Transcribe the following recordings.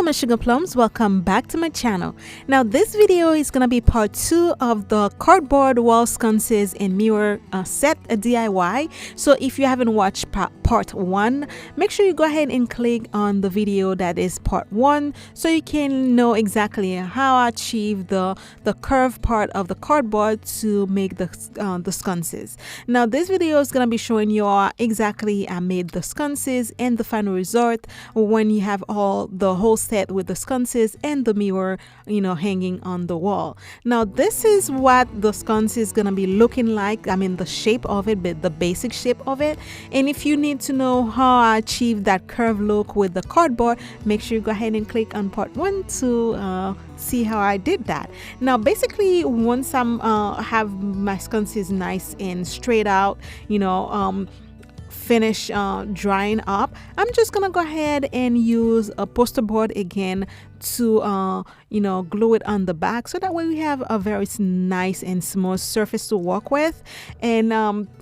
my sugar plums, welcome back to my channel. Now this video is gonna be part 2 of the cardboard wall sconces and mirror set DIY. So if you haven't watched part 1, make sure you go ahead and click on the video that is part 1 so you can know exactly how I achieve the curved part of the cardboard to make the sconces. Now this video is gonna be showing you exactly I made the sconces and the final result when you have the whole set with the sconces and the mirror, hanging on the wall. Now this is what the sconce is gonna be looking like. I mean the shape of it, but the basic shape of it. And if you need to know how I achieve that curved look with the cardboard, make sure you go ahead and click on part 1 to see how I did that. Now basically once I'm have my sconces nice and straight out, finish drying up, I'm just gonna go ahead and use a poster board again to glue it on the back, so that way we have a very nice and smooth surface to work with. And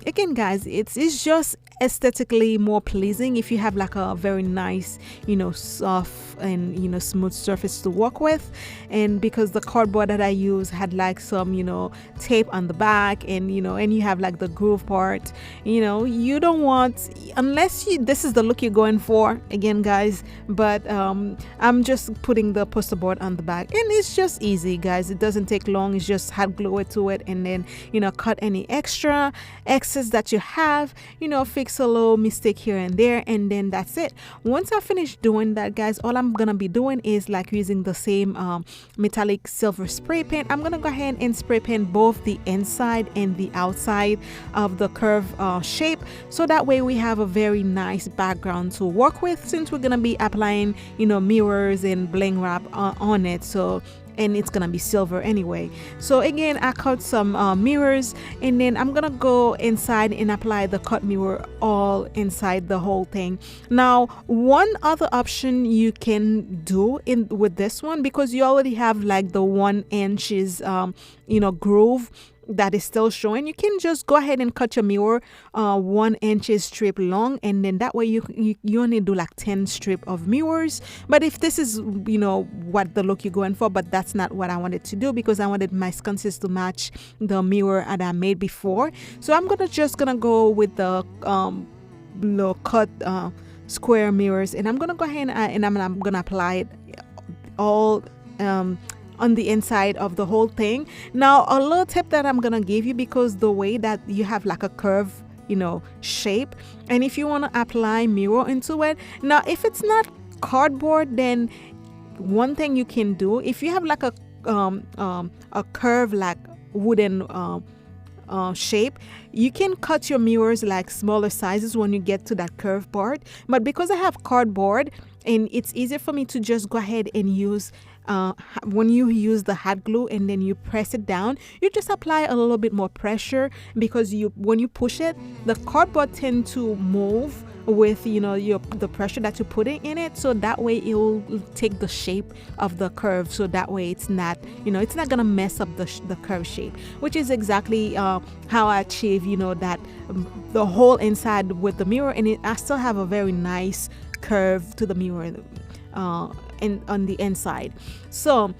again guys, it's just aesthetically more pleasing if you have like a very nice soft and smooth surface to work with. And because the cardboard that I use had like some tape on the back, and and you have like the groove part, you don't want, unless this is the look you're going for again guys. But I'm just putting the poster board on the back, and it's just easy guys. It doesn't take long. It's just hot glue it to it, and then cut any excess that you have, fix a little mistake here and there, and then that's it. Once I finish doing that guys, all I'm gonna be doing is like using the same metallic silver spray paint. I'm gonna go ahead and spray paint both the inside and the outside of the curve shape, so that way we have a very nice background to work with, since we're gonna be applying mirrors and bling wrap on it. So, and it's gonna be silver anyway. So again, I cut some mirrors, and then I'm gonna go inside and apply the cut mirror all inside the whole thing. Now one other option you can do with this one, because you already have like the 1 inches groove that is still showing, you can just go ahead and cut your mirror 1 inch strip long, and then that way you only do like 10 strip of mirrors. But if this is what the look you're going for, but that's not what I wanted to do, because I wanted my sconces to match the mirror that I made before. So I'm just gonna go with the low cut square mirrors, and I'm gonna go ahead and I'm gonna apply it all on the inside of the whole thing. Now a little tip that I'm gonna give you, because the way that you have like a curve shape, and if you want to apply mirror into it, now if it's not cardboard, then one thing you can do, if you have like a curve like wooden shape, you can cut your mirrors like smaller sizes when you get to that curved part. But because I have cardboard, and it's easier for me to just go ahead and use when you use the hot glue and then you press it down, you just apply a little bit more pressure, because when you push it, the cardboard tend to move with the pressure that you're putting in it, so that way it will take the shape of the curve, so that way it's not it's not gonna mess up the curve shape, which is exactly how I achieve that the whole inside with the mirror, and I still have a very nice curve to the mirror and on the inside. So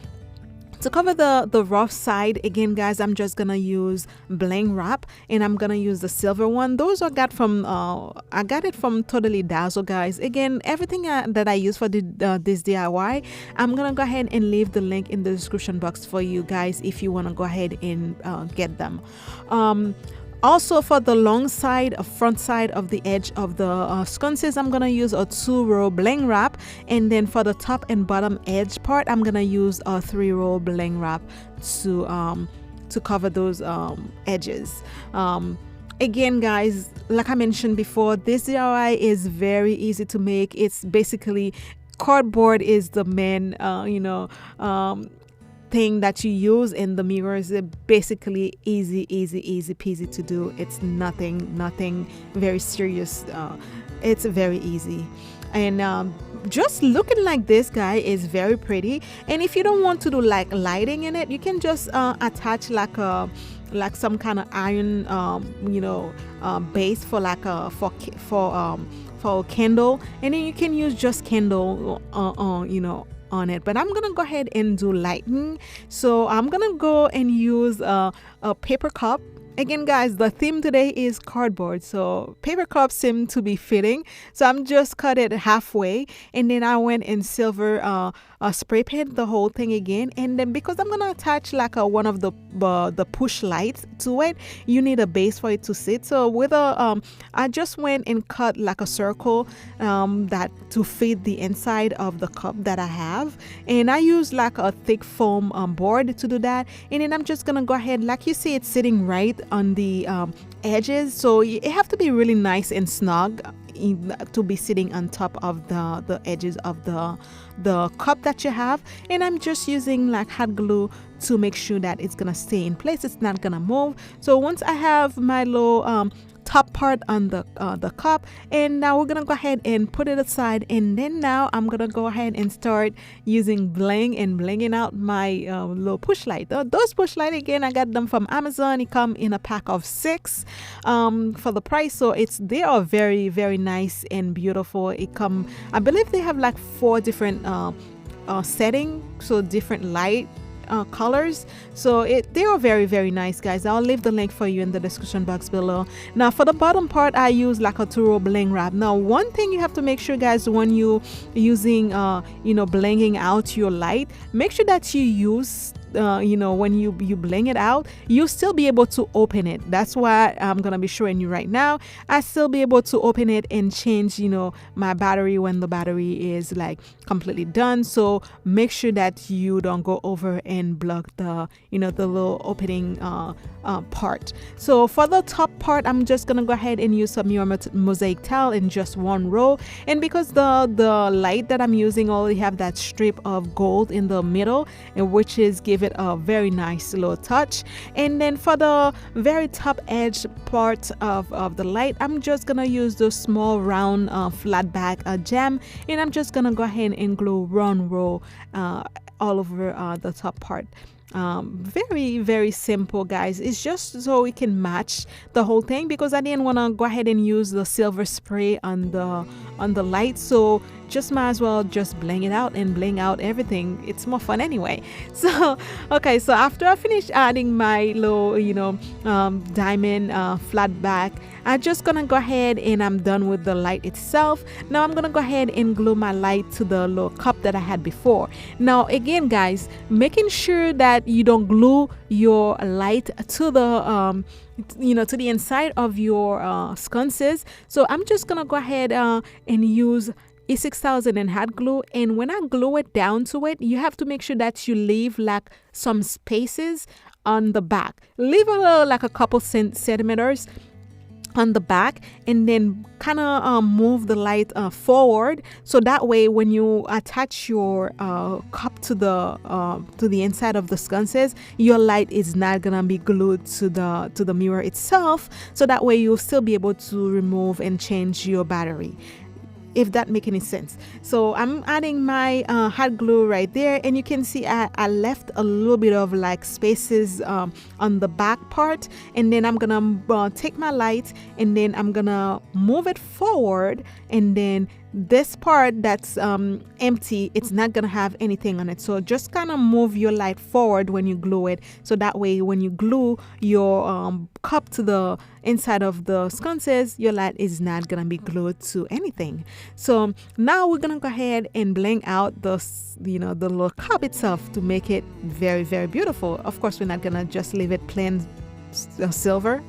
to cover the rough side, again guys, I'm just gonna use bling wrap, and I'm gonna use the silver one. Those I got it from Totally Dazzled guys. Again, everything that I use for this DIY, I'm gonna go ahead and leave the link in the description box for you guys if you want to go ahead and get them. Also for the long side, front side of the edge of the sconces, I'm gonna use a 2-row bling wrap, and then for the top and bottom edge part, I'm gonna use a 3-row bling wrap to cover those edges. Again guys, like I mentioned before, this DIY is very easy to make. It's basically cardboard is the main thing that you use in the mirrors. Basically easy peasy to do. It's nothing very serious. It's very easy, and just looking like this guy is very pretty. And if you don't want to do like lighting in it, you can just attach like some kind of iron base for like for a candle, and then you can use just candle on it, but I'm gonna go ahead and do lightning. So I'm gonna go and use a paper cup. Again, guys, the theme today is cardboard, so paper cups seem to be fitting. So I'm just cut it halfway, and then I went and silver spray paint the whole thing again. And then because I'm gonna attach like one of the push lights to it, you need a base for it to sit. So with I just went and cut like a circle that to fit the inside of the cup that I have, and I use like a thick foam board to do that. And then I'm just gonna go ahead, like you see, it's sitting right on the edges, so it have to be really nice and snug to be sitting on top of the edges of the cup that you have. And I'm just using like hot glue to make sure that it's gonna stay in place, it's not gonna move. So once I have my little top part on the cup, and now we're gonna go ahead and put it aside. And then now I'm gonna go ahead and start using bling and blinging out my little push light. Those push light, again, I got them from Amazon. It come in a pack of 6 for the price, so they are very, very nice and beautiful. I believe they have like 4 different settings, so different light colors. So they are very, very nice, guys. I'll leave the link for you in the description box below. Now for the bottom part, I use like a 2-row bling wrap. Now one thing you have to make sure, guys, when you using blinging out your light, make sure that you use when you bling it out, you'll still be able to open it. That's why I'm gonna be showing you right now. I still be able to open it and change my battery when the battery is like completely done. So make sure that you don't go over and block the the little opening part. So for the top part, I'm just gonna go ahead and use some Mosaic tile in just 1 row. And because the light that I'm using already have that strip of gold in the middle, and which is give it a very nice little touch. And then for the very top edge part of the light, I'm just gonna use the small round flat back gem, and I'm just gonna go ahead and glue 1 row all over the top part. Very, very simple, guys. It's just so we can match the whole thing, because I didn't want to go ahead and use the silver spray on the light, so just might as well just bling it out and bling out everything. It's more fun anyway. So okay, so after I finish adding my little diamond flat back, I'm just gonna go ahead and I'm done with the light itself. Now I'm gonna go ahead and glue my light to the little cup that I had before. Now again, guys, making sure that you don't glue your light to the to the inside of your sconces. So I'm just gonna go ahead and use E6000 and hot glue, and when I glue it down to it, you have to make sure that you leave like some spaces on the back. Leave like a couple centimeters on the back, and then kind of move the light forward, so that way when you attach your cup to the inside of the sconces, your light is not gonna be glued to the mirror itself, so that way you'll still be able to remove and change your battery, if that make any sense. So I'm adding my hot glue right there, and you can see I left a little bit of like spaces on the back part, and then I'm gonna take my light and then I'm gonna move it forward, and then this part that's empty, it's not gonna have anything on it. So just kind of move your light forward when you glue it, so that way when you glue your cup to the inside of the sconces, your light is not gonna be glued to anything. So now we're gonna go ahead and bling out the little cup itself to make it very, very beautiful. Of course, we're not gonna just leave it plain silver.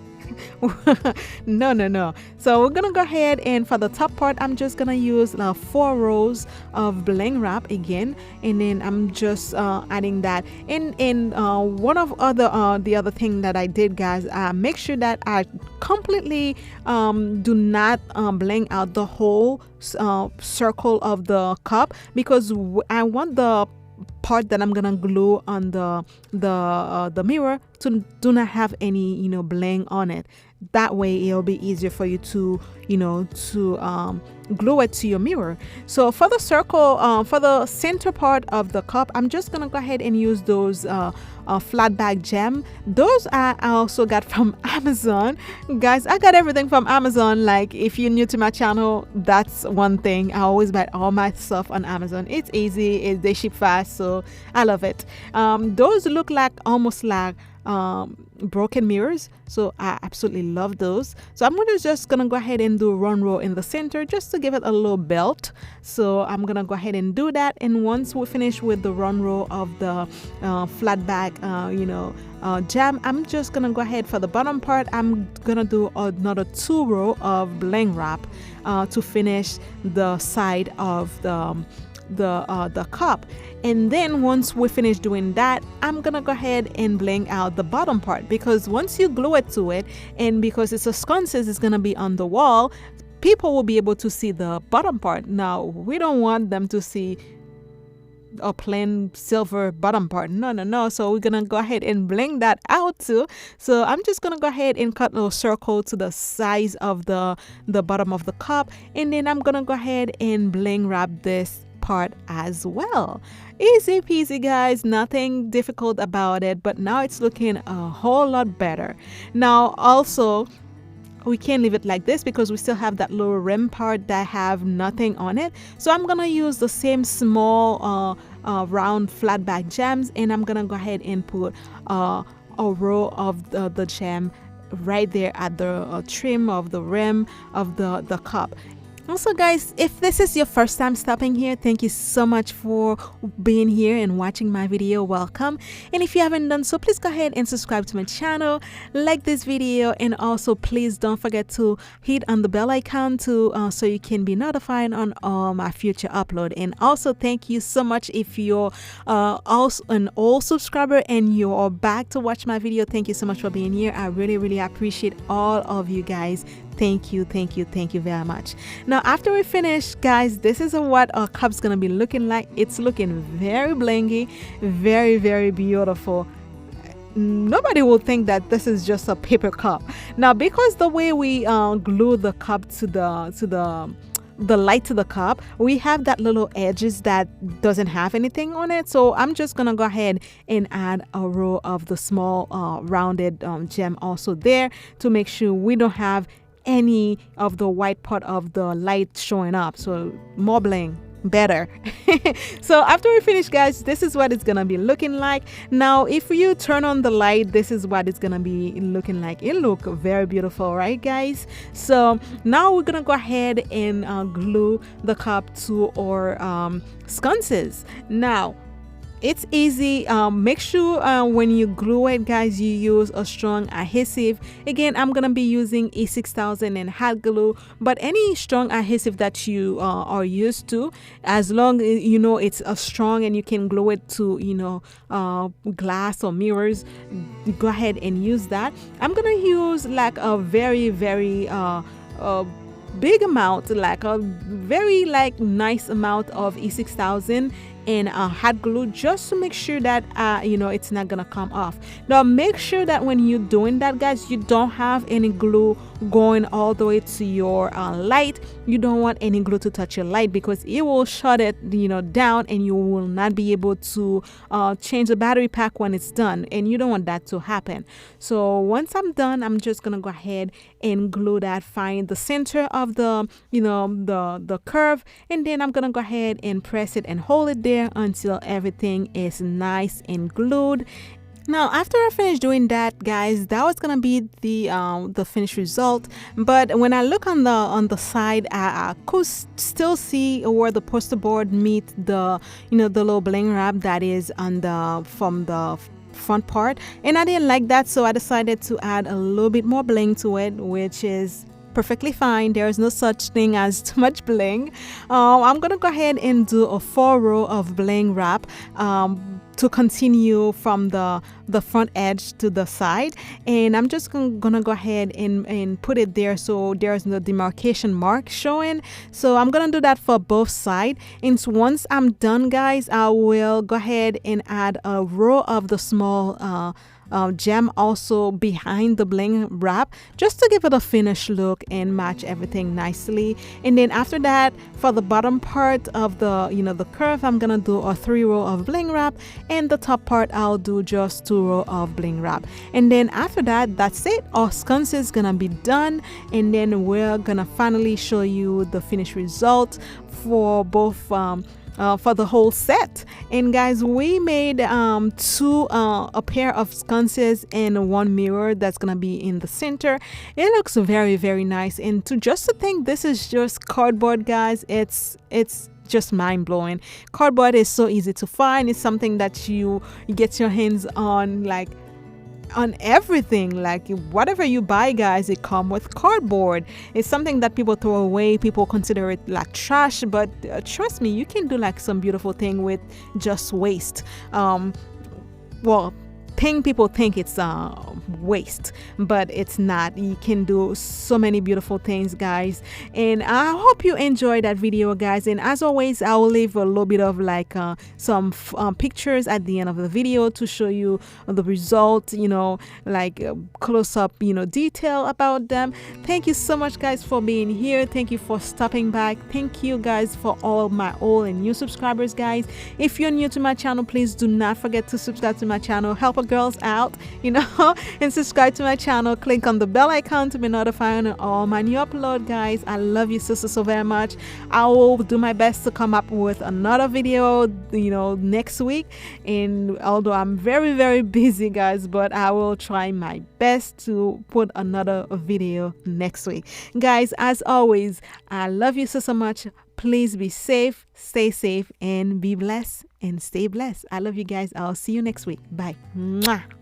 No. So we're gonna go ahead, and for the top part, I'm just gonna use 4 rows of bling wrap again, and then I'm just adding that. And one of the other thing that I did, guys, make sure that I completely do not bling out the whole circle of the cup, because I want the part that I'm gonna glue on the mirror do not have any, you know, bling on it. That way it'll be easier for you to, you know, to glue it to your mirror. So for the circle, for the center part of the cup, I'm just gonna go ahead and use those flat back gem. Those I also got from Amazon. Guys, I got everything from Amazon. Like, if you're new to my channel, that's one thing. I always buy all my stuff on Amazon. It's easy, they ship fast, so I love it. Those look like almost like broken mirrors, so I absolutely love those. So I'm just gonna go ahead and do one row in the center just to give it a little belt. So I'm gonna go ahead and do that, and once we finish with the one row of the flat back gem, I'm just gonna go ahead for the bottom part. I'm gonna do another 2 row of bling wrap to finish the side of the cup. And then once we finish doing that, I'm gonna go ahead and bling out the bottom part, because once you glue it to it, and because it's a sconces, it's gonna be on the wall, people will be able to see the bottom part. Now we don't want them to see a plain silver bottom part. No. So we're gonna go ahead and bling that out too. So I'm just gonna go ahead and cut a little circle to the size of the bottom of the cup, and then I'm gonna go ahead and bling wrap this part as well. Easy peasy, guys, nothing difficult about it, but now it's looking a whole lot better. Now also, we can't leave it like this because we still have that little rim part that have nothing on it. So I'm gonna use the same small round flat back gems, and I'm gonna go ahead and put a row of the gem right there at the trim of the rim of the cup. Also, guys, if this is your first time stopping here, thank you so much for being here and watching my video. Welcome. And if you haven't done so, please go ahead and subscribe to my channel, like this video, and also please don't forget to hit on the bell icon to so you can be notified on all my future upload. And also, thank you so much if you're also an old subscriber and you're back to watch my video. Thank you so much for being here. I really appreciate all of you guys. Thank you very much. Now after we finish, guys, this is what our cup's gonna be looking like. It's looking very blingy, very beautiful. Nobody will think that this is just a paper cup. Now, because the way we glue the cup to the light to the cup, we have that little edges that doesn't have anything on it. So I'm just gonna go ahead and add a row of the small rounded gem also there to make sure we don't have any of the white part of the light showing up. So more bling, better. So after we finish, guys, this is what it's gonna be looking like. Now if you turn on the light, this is what it's gonna be looking like. It look very beautiful, right, guys? So now we're gonna go ahead and glue the cup to our sconces. Now it's easy. Make sure when you glue it, guys, you use a strong adhesive. Again, I'm gonna be using E6000 and hot glue, but any strong adhesive that you are used to, as long as you know it's strong and you can glue it to glass or mirrors, go ahead and use that. I'm gonna use like a very big amount, like a very nice amount of E6000 and hot glue, just to make sure that it's not gonna come off. Now make sure that when you're doing that, guys, you don't have any glue going all the way to your light. You don't want any glue to touch your light because it will shut it down, and you will not be able to change the battery pack when it's done, and you don't want that to happen. So once I'm done, I'm just gonna go ahead and glue that, find the center of the the curve, and then I'm gonna go ahead and press it and hold it there until everything is nice and glued. Now after I finish doing that, guys, that was gonna be the finished result. But when I look on the side, I could still see where the poster board meet the the little bling wrap that is on from the front part, and I didn't like that, so I decided to add a little bit more bling to it, which is perfectly fine. There is no such thing as too much bling. I'm gonna go ahead and do a 4 row of bling wrap to continue from the front edge to the side, and I'm just gonna go ahead and put it there so there's no demarcation mark showing. So I'm gonna do that for both sides, and once I'm done, guys, I will go ahead and add a row of the small gem also behind the bling wrap, just to give it a finished look and match everything nicely. And then after that, for the bottom part of the the curve, I'm gonna do a 3-row of bling wrap, and the top part I'll do just 2-row of bling wrap. And then after that, that's it. Our sconce is gonna be done, and then we're gonna finally show you the finished result for both for the whole set. And guys, we made a pair of sconces and one mirror that's gonna be in the center. It looks very, very nice. And just to think this is just cardboard, guys, it's just mind-blowing. Cardboard is so easy to find. It's something that you get your hands on, like on everything. Like whatever you buy, guys, it come with cardboard. It's something that people throw away. People consider it like trash, but trust me, you can do like some beautiful thing with just waste. Well, people think it's waste, but it's not. You can do so many beautiful things, guys. And I hope you enjoyed that video, guys. And as always, I will leave a little bit of like some pictures at the end of the video to show you the result, like close-up detail about them. Thank you so much, guys, for being here. Thank you for stopping by. Thank you, guys, for all my old and new subscribers, guys. If you're new to my channel, please do not forget to subscribe to my channel. Help a girls out, and subscribe to my channel. Click on the bell icon to be notified on all my new upload, guys. I love you so very much. I will do my best to come up with another video next week, and although I'm very busy, guys, but I will try my best to put another video next week, guys. As always, I love you so much. Please be safe, stay safe, and be blessed and stay blessed. I love you guys. I'll see you next week. Bye. Mwah.